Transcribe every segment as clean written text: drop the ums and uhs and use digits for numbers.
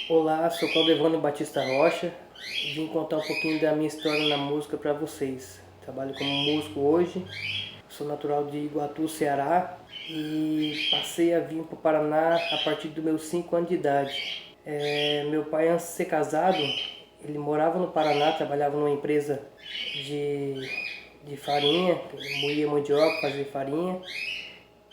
Olá, sou Claudevano Batista Rocha e vim contar um pouquinho da minha história na música para vocês. Trabalho como músico hoje, sou natural de Iguatu, Ceará e passei a vir para o Paraná a partir dos meus 5 anos de idade. Meu pai, antes de ser casado, ele morava no Paraná, trabalhava numa empresa de farinha, moía mandioca, fazia farinha.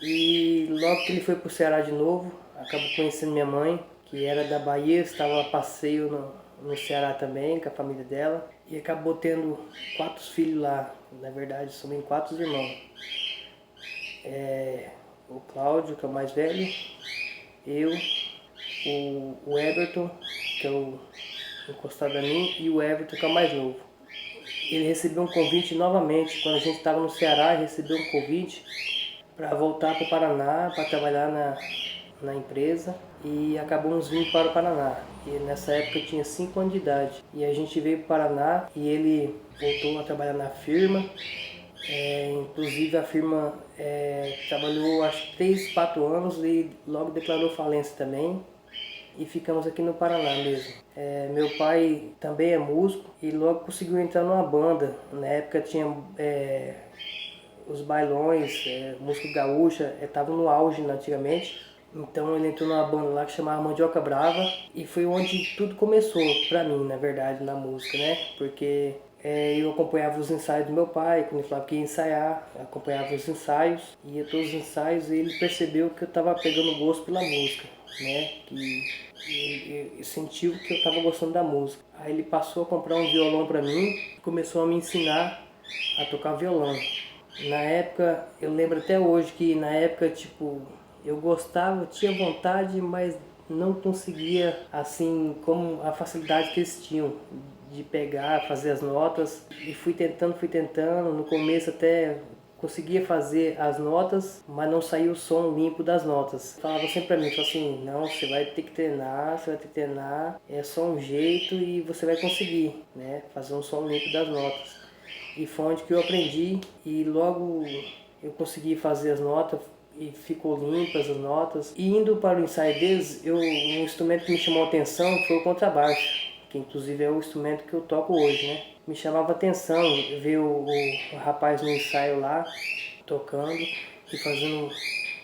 E logo que ele foi para o Ceará de novo, acabou conhecendo minha mãe, que era da Bahia, estava a passeio no Ceará também, com a família dela. E acabou tendo 4 filhos lá, na verdade, somos 4 irmãos. O Cláudio, que é o mais velho, eu, o Everton, que é o encostado a mim, e o Everton, que é o mais novo. Ele recebeu um convite novamente, quando a gente estava no Ceará, ele recebeu um convite para voltar para o Paraná, para trabalhar na empresa, e acabamos vindo para o Paraná. E nessa época eu tinha 5 anos de idade. E a gente veio para o Paraná e ele voltou a trabalhar na firma. Inclusive a firma trabalhou acho que 3, 4 anos e logo declarou falência também. E ficamos aqui no Paraná mesmo. Meu pai também é músico e logo conseguiu entrar numa banda. Na época tinha os bailões, música gaúcha, estavam no auge antigamente. Então ele entrou numa banda lá que chamava Mandioca Brava e foi onde tudo começou pra mim, na verdade, na música, né? Porque eu acompanhava os ensaios do meu pai, quando ele falava que ia ensaiar, eu acompanhava os ensaios, ia todos os ensaios e ele percebeu que eu estava pegando gosto pela música, né? Que ele sentiu que eu estava gostando da música. Aí ele passou a comprar um violão pra mim e começou a me ensinar a tocar violão. Na época, eu lembro até hoje que na época, tipo, eu gostava, tinha vontade, mas não conseguia, assim, como a facilidade que eles tinham de pegar, fazer as notas. E fui tentando, no começo até conseguia fazer as notas, mas não saía o som limpo das notas. Falava sempre pra mim, assim, não, você vai ter que treinar, é só um jeito e você vai conseguir, né, fazer um som limpo das notas. E foi onde que eu aprendi e logo eu consegui fazer as notas e ficou limpas as notas. E indo para o ensaio deles, um instrumento que me chamou a atenção foi o contrabaixo, que inclusive é o instrumento que eu toco hoje, né? Me chamava a atenção ver o rapaz no ensaio lá, tocando e fazendo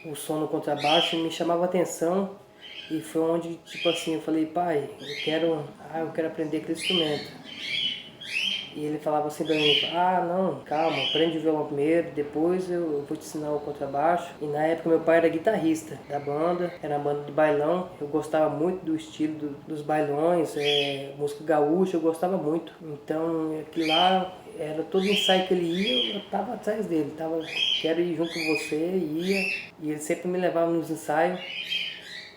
o som no contrabaixo, me chamava a atenção. E foi onde, tipo assim, eu falei, pai, eu quero aprender aquele instrumento. E ele falava assim pra mim, não, calma, aprende o violão primeiro, depois eu vou te ensinar o contrabaixo. E na época meu pai era guitarrista da banda, era uma banda de bailão. Eu gostava muito do estilo dos bailões, música gaúcha, eu gostava muito. Então aquilo lá era todo ensaio que ele ia, eu tava atrás dele, quero ir junto com você, ia. E ele sempre me levava nos ensaios.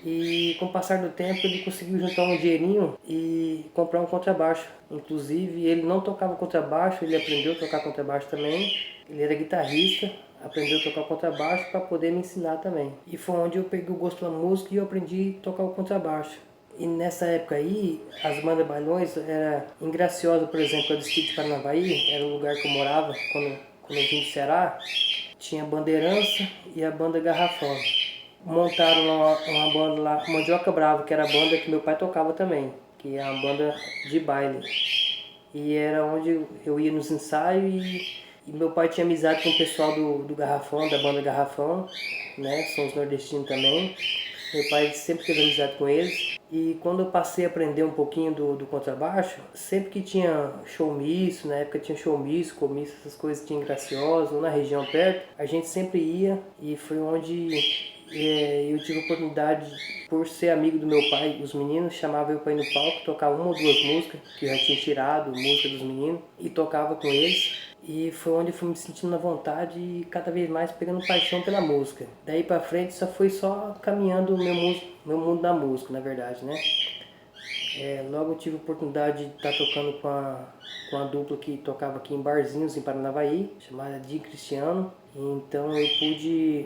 E com o passar do tempo ele conseguiu juntar um dinheirinho e comprar um contrabaixo. Inclusive ele não tocava contrabaixo, ele aprendeu a tocar contrabaixo também. Ele era guitarrista, aprendeu a tocar contrabaixo para poder me ensinar também. E foi onde eu peguei o gosto pela música e eu aprendi a tocar o contrabaixo. E nessa época aí, as bandas bailões era em Graciosa, por exemplo, a distrito de Paranavaí, era o lugar que eu morava quando eu vim do Ceará. Tinha a Bandeirança e a banda Garrafão. Montaram uma banda lá, Mandioca Brava, que era a banda que meu pai tocava também, que é uma banda de baile. E era onde eu ia nos ensaios e meu pai tinha amizade com o pessoal do Garrafão, da banda Garrafão, né? São os nordestinos também. Meu pai sempre teve amizade com eles. E quando eu passei a aprender um pouquinho do contrabaixo, sempre que tinha showmício, na época tinha showmício, comício, essas coisas tinha em Graciosa, ou na região perto, a gente sempre ia e foi onde eu tive a oportunidade, por ser amigo do meu pai, os meninos chamavam eu para ir no palco, tocar uma ou duas músicas que eu já tinha tirado, música dos meninos, e tocava com eles. E foi onde eu fui me sentindo na vontade e cada vez mais pegando paixão pela música. Daí pra frente só caminhando o meu mundo da música, na verdade, né? Logo eu tive a oportunidade de estar tocando com com a dupla que tocava aqui em barzinhos em Paranavaí, chamada de Cristiano. Então eu pude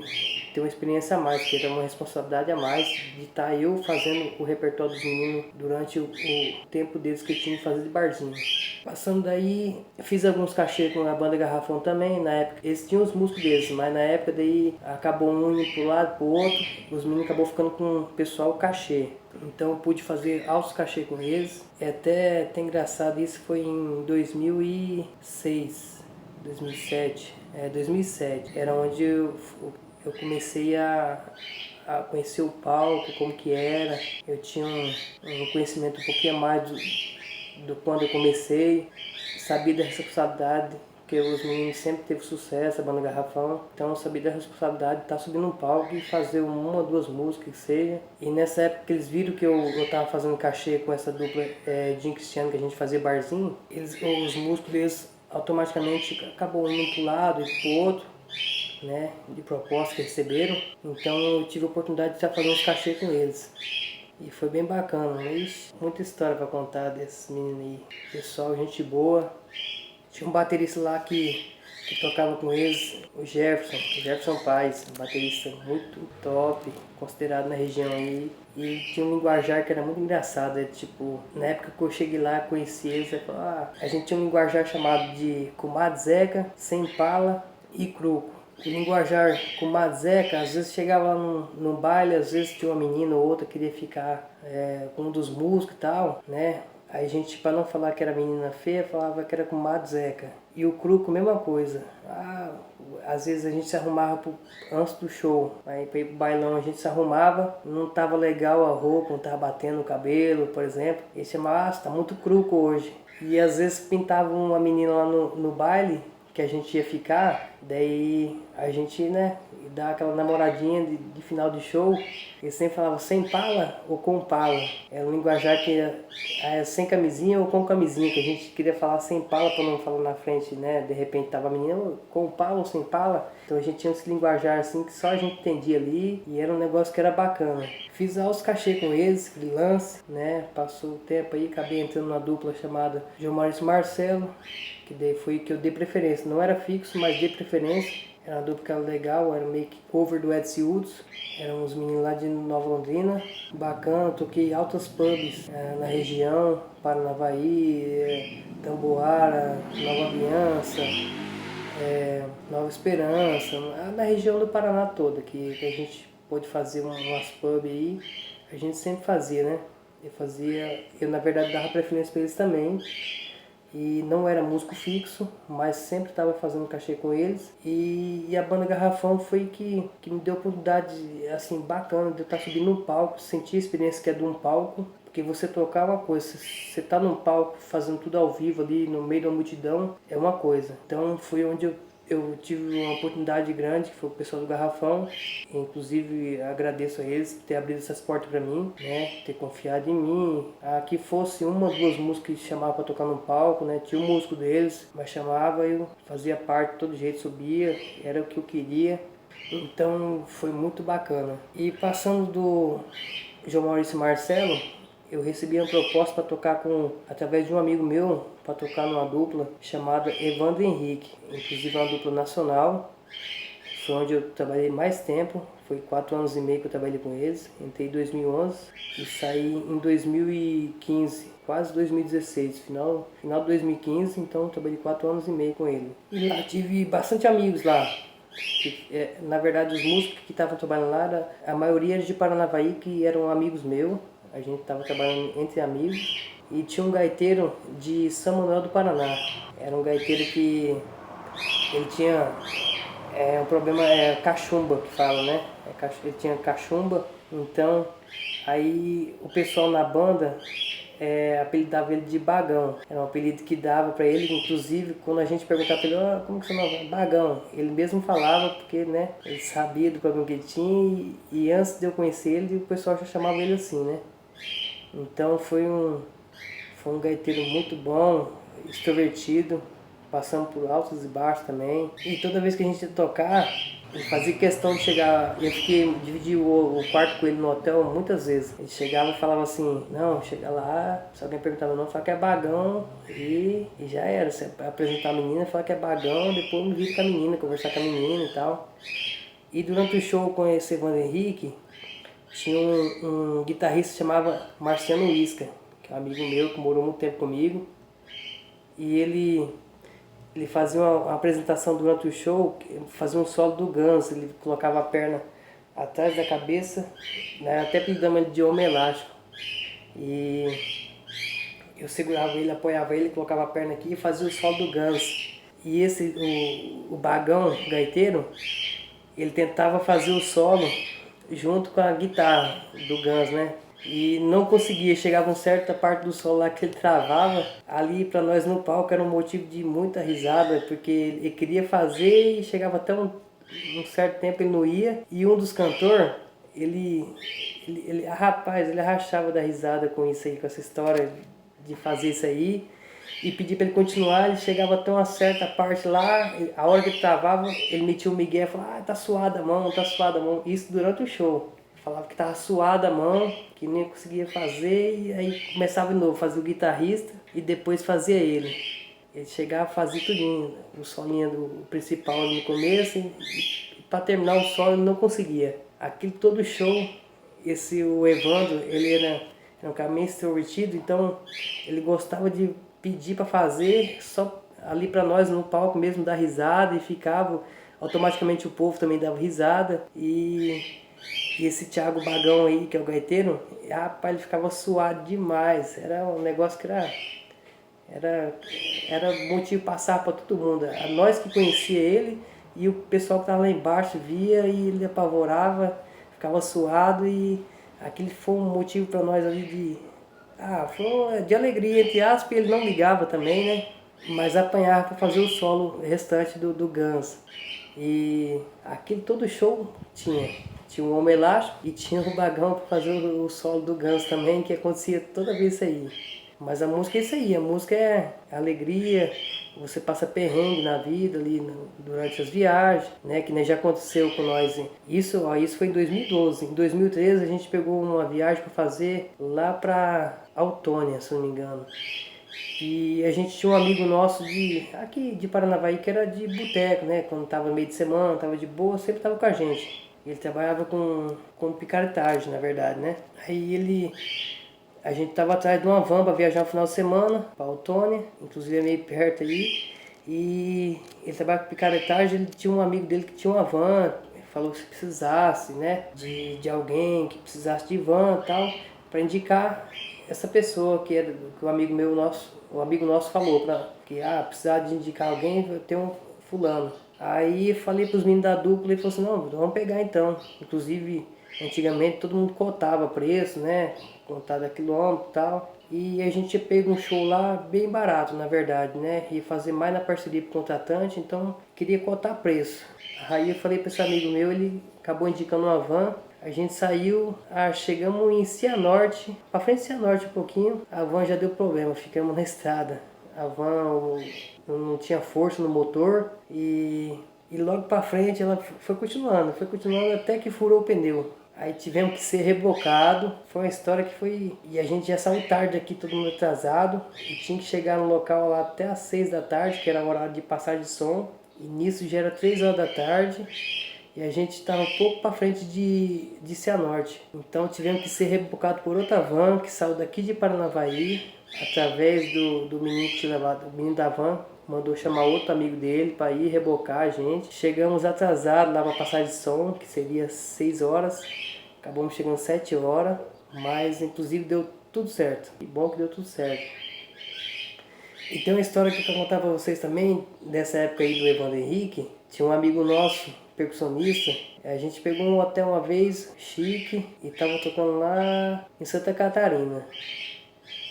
ter uma experiência a mais, porque era uma responsabilidade a mais de estar eu fazendo o repertório dos meninos durante o tempo deles que eu tinha que fazer de barzinho. Passando daí, fiz alguns cachê com a banda Garrafão também, na época. Eles tinham os músicos deles, mas na época daí acabou um indo pro lado, pro outro, os meninos acabou ficando com o pessoal cachê. Então eu pude fazer altos cachê com eles. É até engraçado, isso foi em 2006, 2007. 2007. Era onde eu comecei a conhecer o palco, como que era. Eu tinha um conhecimento um pouquinho a mais do quando eu comecei, sabia da responsabilidade, porque os meninos sempre teve sucesso, a banda Garrafão, então eu sabia da responsabilidade de estar subindo no palco e fazer uma ou duas músicas que seja. E nessa época que eles viram que eu tava fazendo cachê com essa dupla Jim Cristiano, que a gente fazia barzinho, os músicos deles automaticamente acabam indo para um lado e para o outro, né, de proposta que receberam. Então eu tive a oportunidade de estar fazendo uns cachê com eles. E foi bem bacana, mas muita história para contar desses meninos aí. Pessoal, gente boa. Tinha um baterista lá que tocava com eles, o Jefferson Paes, um baterista muito top, considerado na região aí. E ele tinha um linguajar que era muito engraçado, tipo, na época que eu cheguei lá, conheci eles, a gente tinha um linguajar chamado de comadre Zeca, sem pala e cruco. O linguajar comadre Zeca, às vezes chegava lá no baile, às vezes tinha uma menina ou outra que queria ficar com um dos músicos e tal, né? Aí a gente, para não falar que era menina feia, falava que era comadre Zeca. E o cruco, mesma coisa. Às vezes a gente se arrumava antes do show, aí para ir pro bailão a gente se arrumava, não tava legal a roupa, não tava batendo o cabelo, por exemplo. Eles chamavam, você tá muito cruco hoje. E às vezes pintavam uma menina lá no baile, que a gente ia ficar, daí a gente, né, dá aquela namoradinha de final de show. Eles sempre falavam sem pala ou com pala. Era um linguajar que era sem camisinha ou com camisinha, que a gente queria falar sem pala para não falar na frente, né, de repente tava a menina com pala ou sem pala. Então a gente tinha esse linguajar assim que só a gente entendia ali e era um negócio que era bacana. Fiz altos cachê com eles, freelance, né, passou o tempo aí, acabei entrando numa dupla chamada João Maurício Marcelo, que daí foi que eu dei preferência. Não era fixo, mas dei preferência. Era uma dupla que era legal, era meio que cover do Edson Woods. Eram uns meninos lá de Nova Londrina. Bacana, toquei altas pubs na região, Paranavaí, Tamboara, Nova Aliança, Nova Esperança, na região do Paraná toda, que a gente pôde fazer umas pubs aí. A gente sempre fazia, né? Eu na verdade dava preferência para eles também. E não era músico fixo, mas sempre estava fazendo cachê com eles. E a banda Garrafão foi que me deu a oportunidade assim, bacana de eu estar subindo no palco, sentir a experiência que é de um palco. Porque você tocar uma coisa, você tá num palco fazendo tudo ao vivo ali no meio da multidão, é uma coisa. Então foi onde eu tive uma oportunidade grande, que foi o pessoal do Garrafão. Inclusive agradeço a eles por ter abrido essas portas para mim, né? Ter confiado em mim. Que fosse uma ou duas músicas que chamavam para tocar no palco, né? Tinha um músico deles, mas chamava, eu fazia parte de todo jeito, subia, era o que eu queria. Então foi muito bacana. E passando do João Maurício Marcelo, eu recebi uma proposta para tocar através de um amigo meu, para tocar numa dupla chamada Evandro Henrique, inclusive uma dupla nacional. Foi onde eu trabalhei mais tempo, foi 4 anos e meio que eu trabalhei com eles. Entrei em 2011 e saí em 2015, quase 2016, final de 2015, então eu trabalhei 4 anos e meio com ele. E lá tive bastante amigos lá. Na verdade, os músicos que estavam trabalhando lá, a maioria era de Paranavaí, que eram amigos meus. A gente estava trabalhando entre amigos. E tinha um gaiteiro de São Manuel do Paraná. Era um gaiteiro que ele tinha um problema, cachumba que fala, né? Ele tinha cachumba. Então, aí o pessoal na banda apelidava ele de Bagão. Era um apelido que dava para ele, inclusive quando a gente perguntava para ele, como que você chama? Bagão. Ele mesmo falava, porque, né, ele sabia do problema que ele tinha e antes de eu conhecer ele, o pessoal já chamava ele assim, né? Então foi um gaiteiro muito bom, extrovertido, passando por altos e baixos também. E toda vez que a gente ia tocar, Ele fazia questão de chegar, eu fiquei, dividi o quarto com ele no hotel muitas vezes. Ele chegava e falava assim, não, chega lá, se alguém perguntar meu nome, fala que é Bagão e já era. Você apresentar a menina, fala que é Bagão, depois me vira com a menina, conversar com a menina e tal. E durante o show com esse Evandro Henrique, tinha um guitarrista que chamava Marciano Isca, que é um amigo meu que morou muito tempo comigo. E ele fazia uma apresentação durante o show, fazia um solo do Guns, ele colocava a perna atrás da cabeça, né, até apelidamos de homem elástico. E eu segurava ele, apoiava ele, colocava a perna aqui e fazia o solo do Guns. E o Bagão, gaiteiro, ele tentava fazer o solo junto com a guitarra do Guns, né? E não conseguia, chegava uma certa parte do solo lá que ele travava, ali para nós no palco era um motivo de muita risada, porque ele queria fazer e chegava até um certo tempo ele não ia, e um dos cantores, rapaz, ele rachava da risada com isso aí, com essa história de fazer isso aí, e pedir para ele continuar, ele chegava até uma certa parte lá, a hora que ele travava, ele metia o migué e falava, tá suada a mão, tá suada a mão, isso durante o show. Falava que tava suada a mão, que nem conseguia fazer, e aí começava de novo, fazia o guitarrista e depois fazia ele. Ele chegava a fazer tudinho, o solinho do principal ali no começo, e para terminar o solo ele não conseguia. Aquilo todo show, o Evandro, ele era um cara meio extrovertido, então ele gostava de pedir para fazer só ali para nós no palco mesmo, dar risada, e ficava, automaticamente o povo também dava risada, e esse Thiago Bagão aí, que é o gaiteiro, rapaz, ele ficava suado demais. Era um negócio que era motivo de passar para todo mundo. A nós que conhecia ele e o pessoal que estava lá embaixo via e ele apavorava, ficava suado, e aquele foi um motivo para nós ali foi de alegria, entre aspas, e ele não ligava também, né? Mas apanhava para fazer o solo restante do Guns. E aquele todo show tinha um homem elástico e tinha um Bagão para fazer o solo do Guns também, que acontecia toda vez isso aí. Mas a música é isso aí, a música é alegria, você passa perrengue na vida ali durante as viagens, né, que já aconteceu com nós. Isso foi em 2012. Em 2013 a gente pegou uma viagem para fazer lá para Autônia, se não me engano. E a gente tinha um amigo nosso aqui de Paranavaí que era de boteco, né? Quando tava meio de semana, tava de boa, sempre tava com a gente. Ele trabalhava com picaretagem, na verdade, né? A gente tava atrás de uma van para viajar no final de semana, para Autônia, inclusive é meio perto aí. E ele trabalhava com picaretagem, ele tinha um amigo dele que tinha uma van, falou que se precisasse, né? De alguém que precisasse de van e tal, para indicar essa pessoa que o amigo nosso falou que precisar de indicar alguém, tem um fulano. Aí eu falei pros meninos da dupla e falou assim, não, vamos pegar então. Inclusive, antigamente todo mundo cotava preço, né? Contado a quilômetro e tal. E a gente tinha pego um show lá bem barato, na verdade, né? Ia fazer mais na parceria com o contratante, então queria cotar preço. Aí eu falei para esse amigo meu, ele acabou indicando uma van. A gente saiu, chegamos em Cianorte, pra frente de Cianorte um pouquinho, a van já deu problema, ficamos na estrada. A van não tinha força no motor e logo pra frente ela foi continuando até que furou o pneu. Aí tivemos que ser rebocado, foi uma história que foi... E a gente já saiu tarde aqui, todo mundo atrasado, e tinha que chegar no local lá até às 6 da tarde, que era o horário de passagem de som, e nisso já era 3 horas da tarde. E a gente estava um pouco para frente de Cianorte. Então tivemos que ser rebocado por outra van que saiu daqui de Paranavaí, através do menino que tinha levado, o menino da van, mandou chamar outro amigo dele para ir rebocar a gente. Chegamos atrasados lá para passagem de som, que seria 6 horas. Acabamos chegando 7 horas, mas inclusive deu tudo certo. E bom que deu tudo certo. E tem uma história que eu vou contar para vocês também, dessa época aí do Evandro Henrique. Tinha um amigo nosso, percussionista, a gente pegou um hotel uma vez, chique, e tava tocando lá em Santa Catarina.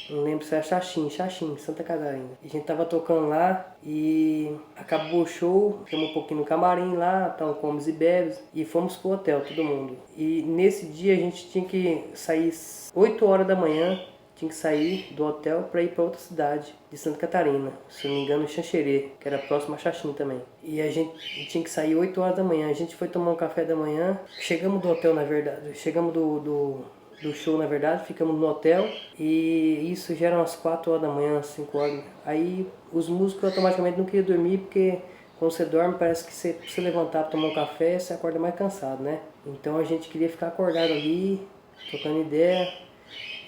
Não lembro se era Xaxim, Santa Catarina. A gente tava tocando lá e acabou o show, ficamos um pouquinho no camarim lá, tava comes e bebes, e fomos pro hotel, todo mundo. E nesse dia a gente tinha que sair 8 horas da manhã tinha que sair do hotel para ir para outra cidade de Santa Catarina, se não me engano, Xanxerê, que era próximo a Xaxim também. E a gente tinha que sair 8 horas da manhã. A gente foi tomar um café da manhã, chegamos do hotel, na verdade, chegamos do show, na verdade, ficamos no hotel e isso já eram umas 4 horas da manhã, 5 horas. Aí os músicos automaticamente não queriam dormir porque quando você dorme parece que você precisa levantar para tomar um café, você acorda mais cansado, né? Então a gente queria ficar acordado ali, trocando ideia.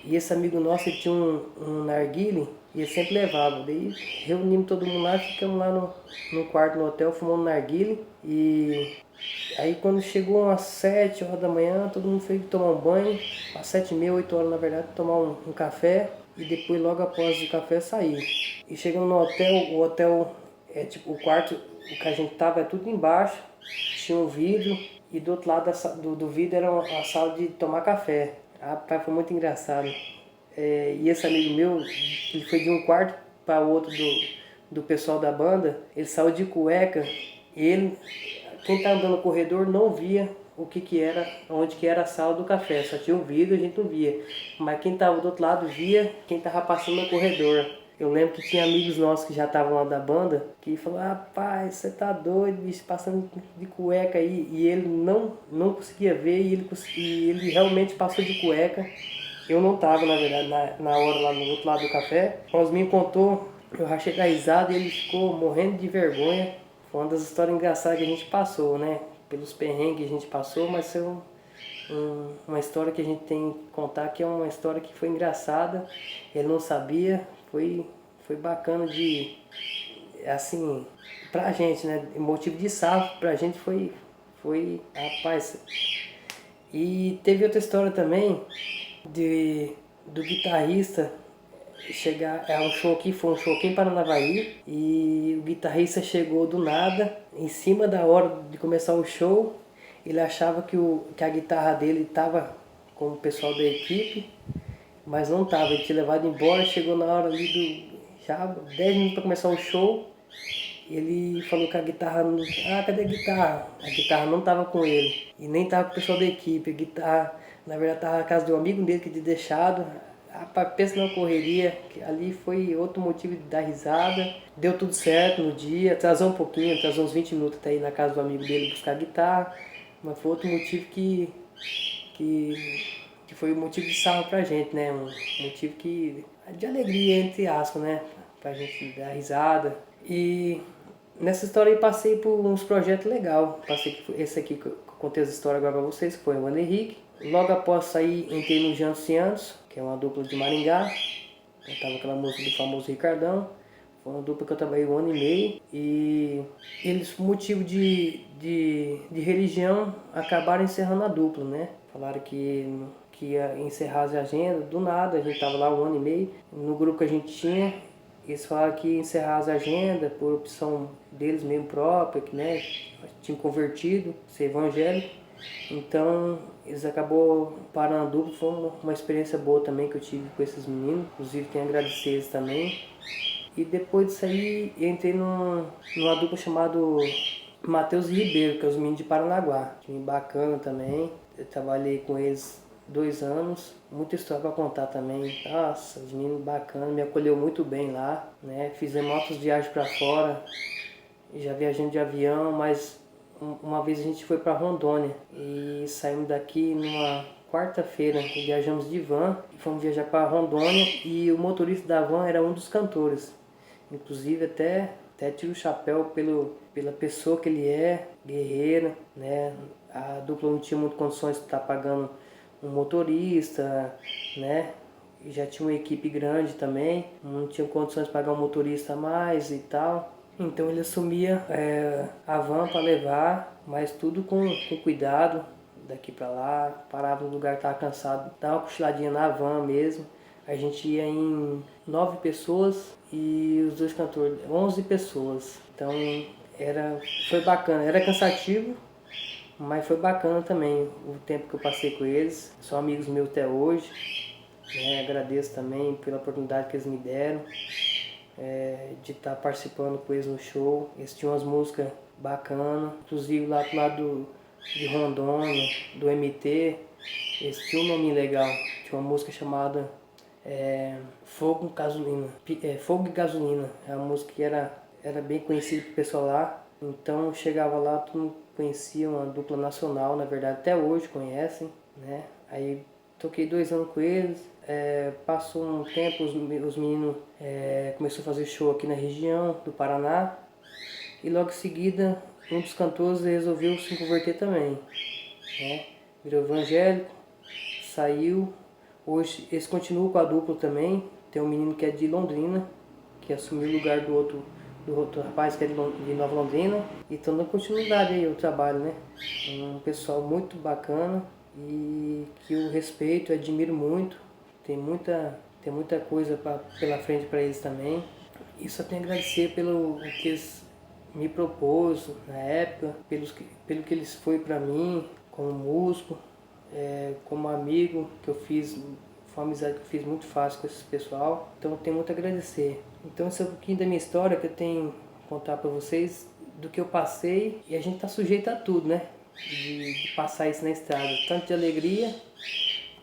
E esse amigo nosso, ele tinha um narguile e ele sempre levava. Daí reunimos todo mundo lá, ficamos lá no quarto no hotel, fumando narguile. E aí quando chegou umas 7 horas da manhã, todo mundo foi tomar um banho. Às 7h30, 8 horas na verdade, tomar um café. E depois logo após o café sair. E chegando no hotel, o hotel é tipo, o quarto o que a gente tava é tudo embaixo. Tinha um vidro e do outro lado do vidro era a sala de tomar café. Rapaz, foi muito engraçado. E esse amigo meu, ele foi de um quarto para o outro do pessoal da banda, ele saiu de cueca, quem tá andando no corredor não via o que era, onde que era a sala do café, só tinha um vidro, a gente não via. Mas quem tava do outro lado via quem tava passando no corredor. Eu lembro que tinha amigos nossos que já estavam lá da banda, que falaram, rapaz, você tá doido, bicho, passando de cueca aí. E ele não conseguia ver e ele realmente passou de cueca. Eu não tava, na verdade, na hora lá no outro lado do café. O Osminho contou, eu rachei da risada e ele ficou morrendo de vergonha. Foi uma das histórias engraçadas que a gente passou, né? Pelos perrengues que a gente passou, mas foi uma história que a gente tem que contar, que é uma história que foi engraçada. Ele não sabia, foi bacana assim, pra gente, né? Motivo de sarro pra gente rapaz. E teve outra história também do guitarrista chegar, foi um show aqui em Paranavaí e o guitarrista chegou do nada, em cima da hora de começar o show, ele achava que a guitarra dele estava com o pessoal da equipe, mas não estava, ele tinha levado embora, chegou na hora ali já 10 minutos para começar o show, ele falou que a guitarra, cadê a guitarra? A guitarra não estava com ele e nem estava com o pessoal da equipe, a guitarra na verdade estava na casa de um amigo dele que tinha deixado. Rapaz, pensa na correria, que ali foi outro motivo de dar risada. Deu tudo certo no dia, atrasou um pouquinho, atrasou uns 20 minutos até ir na casa do amigo dele buscar a guitarra. Mas foi outro motivo que foi um motivo de sarro pra gente, né? Um motivo de alegria, entre aspas, né? Pra gente dar risada. E nessa história aí passei por uns projetos legais. Esse aqui que eu contei as histórias agora pra vocês, que foi o Ana Henrique. Logo após sair, entrei no Jancianos, que é uma dupla de Maringá. Cantava aquela música do famoso Ricardão. Foi uma dupla que eu trabalhei 1 ano e meio. E eles, por motivo de religião, acabaram encerrando a dupla, né? Falaram que ia encerrar as agendas. Do nada, a gente tava lá 1 ano e meio. No grupo que a gente tinha, eles falaram que ia encerrar as agendas por opção deles mesmo própria, que né, tinham convertido, ser evangélico. Então eles acabou parando a dupla, foi uma experiência boa também que eu tive com esses meninos, inclusive tenho a agradecer eles também. E depois disso aí eu entrei numa dupla chamada Matheus e Ribeiro, que é os meninos de Paranaguá, time bacana também, eu trabalhei com eles 2 anos, muita história para contar também. Nossa, os meninos bacanas, me acolheu muito bem lá, né? Fizemos outras viagens para fora, já viajando de avião, mas uma vez a gente foi para Rondônia e saímos daqui numa quarta-feira, viajamos de van e fomos viajar para Rondônia e o motorista da van era um dos cantores. Inclusive até tiro o chapéu pela pessoa que ele é, guerreiro, né? A dupla não tinha muitas condições de estar pagando um motorista, né? E já tinha uma equipe grande também, não tinha condições de pagar um motorista a mais e tal. Então ele assumia a van para levar, mas tudo com cuidado, daqui para lá, parava no lugar que estava cansado, dava uma cochiladinha na van mesmo. A gente ia em 9 pessoas e os 2 cantores, 11 pessoas. Então foi bacana, era cansativo, mas foi bacana também o tempo que eu passei com eles. São amigos meus até hoje, né? Agradeço também pela oportunidade que eles me deram. De estar participando com eles no show. Eles tinham umas músicas bacanas, inclusive lá pro lado de Rondônia, do MT, eles tinham um nome legal. Tinha uma música chamada Fogo, Gasolina, Fogo e Gasolina, é uma música que era bem conhecida pro pessoal lá. Então chegava lá, todo mundo conhecia, uma dupla nacional, na verdade até hoje conhecem, né? Aí toquei 2 anos com eles, passou um tempo, os meninos começaram a fazer show aqui na região do Paraná, e logo em seguida um dos cantores resolveu se converter também, né? Virou evangélico, saiu. Hoje eles continuam com a dupla também. Tem um menino que é de Londrina, que assumiu o lugar do outro rapaz que é de Nova Londrina. E estão dando continuidade aí ao trabalho, né? Um pessoal muito bacana e que eu respeito, admiro muito. Tem muita coisa pela frente para eles também. E só tenho a agradecer pelo que eles me propôs na época, pelo que eles foi para mim como músico, como amigo que eu fiz. Foi uma amizade que eu fiz muito fácil com esse pessoal, então eu tenho muito a agradecer. Então esse é um pouquinho da minha história que eu tenho que contar para vocês, do que eu passei, e a gente tá sujeito a tudo, né? De passar isso na estrada, tanto de alegria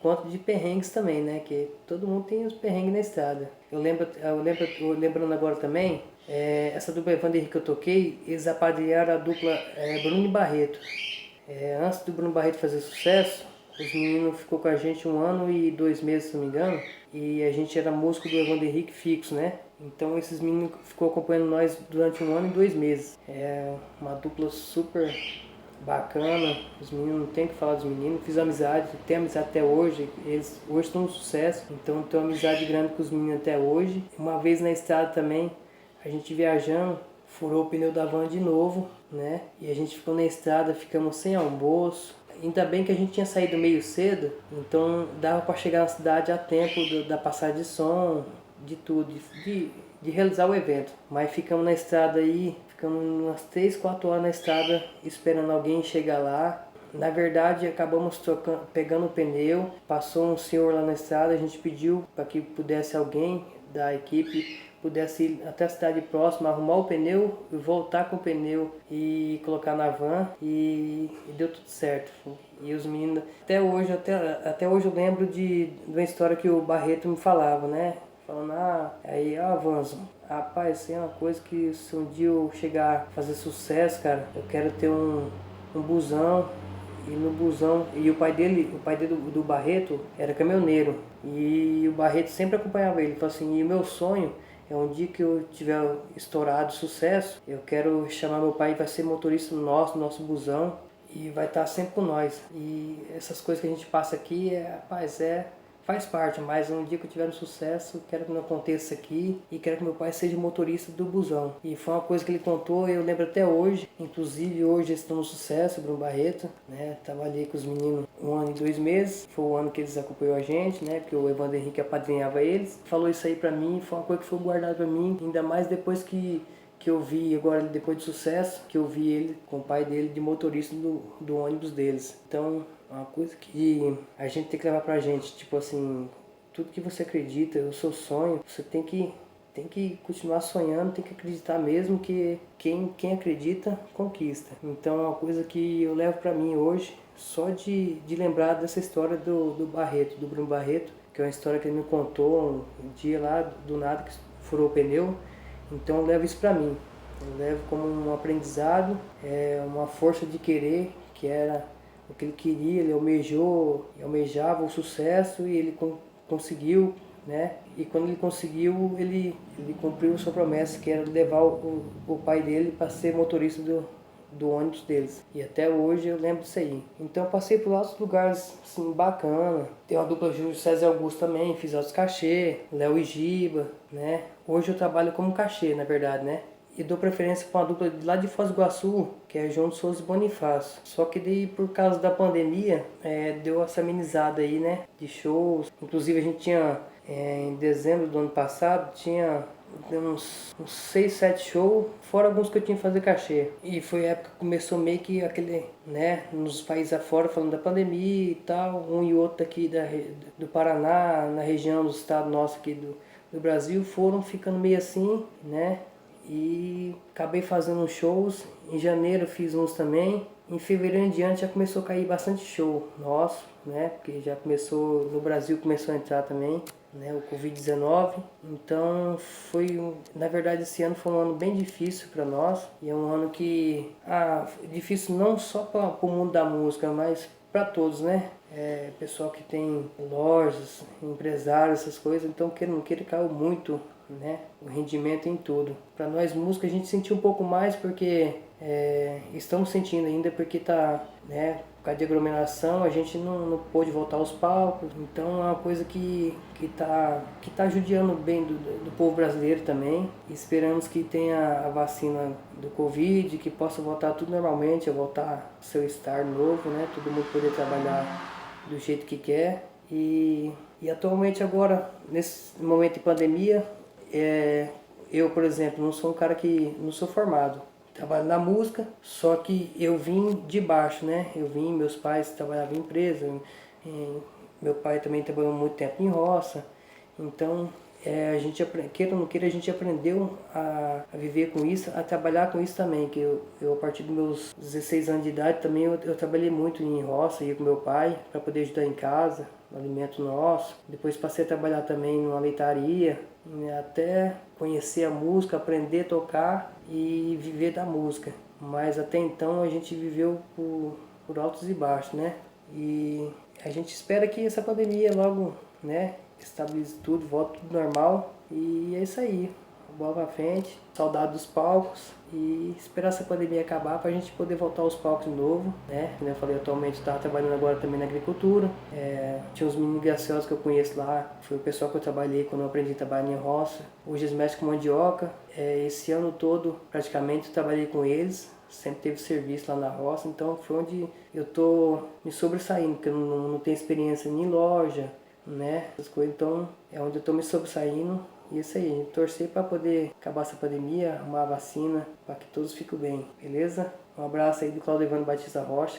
quanto de perrengues também, né? Que todo mundo tem os perrengues na estrada. Eu lembrando agora também, essa dupla Evander que eu toquei, eles apadrinharam a dupla Bruno e Barreto. Antes do Bruno Barreto fazer sucesso, os meninos ficou com a gente 1 ano e 2 meses, se não me engano, e a gente era músico do Evander Henrique fixo, né? Então esses meninos ficou acompanhando nós durante 1 ano e 2 meses. É uma dupla super bacana, os meninos, não tem o que falar dos meninos, fiz amizade, tenho amizade até hoje, eles hoje estão um sucesso, então tenho amizade grande com os meninos até hoje. Uma vez na estrada também, a gente viajando, furou o pneu da van de novo, né? E a gente ficou na estrada, ficamos sem almoço. Ainda bem que a gente tinha saído meio cedo, então dava para chegar na cidade a tempo da passagem de som, de tudo, de realizar o evento. Mas ficamos na estrada aí, ficamos umas 3, 4 horas na estrada esperando alguém chegar lá. Na verdade, acabamos pegando o pneu, passou um senhor lá na estrada, a gente pediu para que pudesse alguém da equipe pudesse ir até a cidade próxima, arrumar o pneu, voltar com o pneu e colocar na van, e deu tudo certo. E os meninos, até hoje eu lembro de uma história que o Barreto me falava, né? Falando, Vanzo, rapaz, isso é uma coisa que se um dia eu chegar a fazer sucesso, cara, eu quero ter um busão. E no busão, e o pai dele do Barreto era caminhoneiro, e o Barreto sempre acompanhava ele. Ele falou assim, e o meu sonho é um dia que eu tiver estourado sucesso, eu quero chamar meu pai, vai ser motorista nosso busão, e vai estar sempre com nós. E essas coisas que a gente passa aqui, faz parte, mas um dia que eu tiver no sucesso, quero que não aconteça aqui, e quero que meu pai seja motorista do busão. E foi uma coisa que ele contou, eu lembro até hoje. Inclusive hoje eles estão no sucesso, Bruno Barreto, né? Trabalhei com os meninos 1 ano e 2 meses, foi o ano que eles acompanhou a gente, né? Porque o Evander Henrique apadrinhava eles. Falou isso aí pra mim, foi uma coisa que foi guardada pra mim, ainda mais depois que eu vi agora, depois de sucesso, que eu vi ele com o pai dele de motorista do ônibus deles. Então, é uma coisa que a gente tem que levar pra gente, tipo assim, tudo que você acredita, o seu sonho, você tem que continuar sonhando, tem que acreditar mesmo, que quem acredita, conquista. Então é uma coisa que eu levo pra mim hoje, só de lembrar dessa história do Barreto, do Bruno Barreto, que é uma história que ele me contou um dia lá, do nada, que furou o pneu. Então eu levo isso pra mim, eu levo como um aprendizado, uma força de querer, que era o que ele queria, ele almejava o sucesso, e ele conseguiu, né? E quando ele conseguiu, ele cumpriu sua promessa, que era levar o pai dele para ser motorista do ônibus deles. E até hoje eu lembro disso aí. Então eu passei por outros lugares assim, bacana. Tem uma dupla Júlio César Augusto também, fiz altos cachê, Léo e Giba, né? Hoje eu trabalho como cachê, na verdade, né? E dou preferência para uma dupla lá de Foz do Iguaçu, que é João de Souza e Bonifácio. Só que daí, por causa da pandemia, deu essa amenizada aí, né? De shows. Inclusive a gente tinha, em dezembro do ano passado, tinha uns 6, 7 shows, fora alguns que eu tinha que fazer cachê. E foi a época que começou meio que aquele, né, nos países afora, falando da pandemia e tal, um e outro aqui do Paraná, na região do estado nosso aqui do Brasil, foram ficando meio assim, né? E acabei fazendo uns shows. Em janeiro fiz uns também. em fevereiro em diante já começou a cair bastante show nosso, né? Porque já começou, no Brasil começou a entrar também, né? O Covid-19. Então na verdade esse ano foi um ano bem difícil para nós. E é um ano que, difícil não só para o mundo da música, mas para todos, né? Pessoal que tem lojas, empresários, essas coisas, então queira não queira caiu muito, né? O rendimento em tudo. Para nós músicos a gente sentiu um pouco mais porque estamos sentindo ainda porque tá, né? Por causa de aglomeração a gente não pôde voltar aos palcos, então é uma coisa que tá judiando bem do povo brasileiro também. Esperamos que tenha a vacina do Covid, que possa voltar tudo normalmente, voltar ao seu estar novo, né? Todo mundo poder trabalhar do jeito que quer. E atualmente agora, nesse momento de pandemia, eu, por exemplo, não sou um cara que não sou formado. Trabalho na música, só que eu vim de baixo, né? Meus pais trabalhavam em empresa, meu pai também trabalhou muito tempo em roça. Então, a gente, queira ou não queira, a gente aprendeu a viver com isso, a trabalhar com isso também. Que eu a partir dos meus 16 anos de idade também eu trabalhei muito em roça, ia com meu pai para poder ajudar em casa, no alimento nosso. Depois passei a trabalhar também numa leitaria, né, até conhecer a música, aprender a tocar e viver da música. Mas até então a gente viveu por altos e baixos, né? E a gente espera que essa pandemia logo, né, estabilize tudo, volte tudo normal. E é isso aí. Bola pra frente, saudade dos palcos e esperar essa pandemia acabar para a gente poder voltar aos palcos de novo, né? Como eu falei, atualmente estava trabalhando agora também na agricultura. Tinha uns meninos graciosos que eu conheço lá, foi o pessoal que eu trabalhei quando eu aprendi a trabalhar em roça. Hoje eles mexem com mandioca. Esse ano todo, praticamente, eu trabalhei com eles. Sempre teve serviço lá na roça, então foi onde eu tô me sobressaindo, porque eu não tenho experiência nem em loja, né? Essas coisas, então é onde eu tô me sobressaindo. E isso aí, torcer para poder acabar essa pandemia, arrumar a vacina, para que todos fiquem bem, beleza? Um abraço aí do Claudio Evandro Batista Rocha.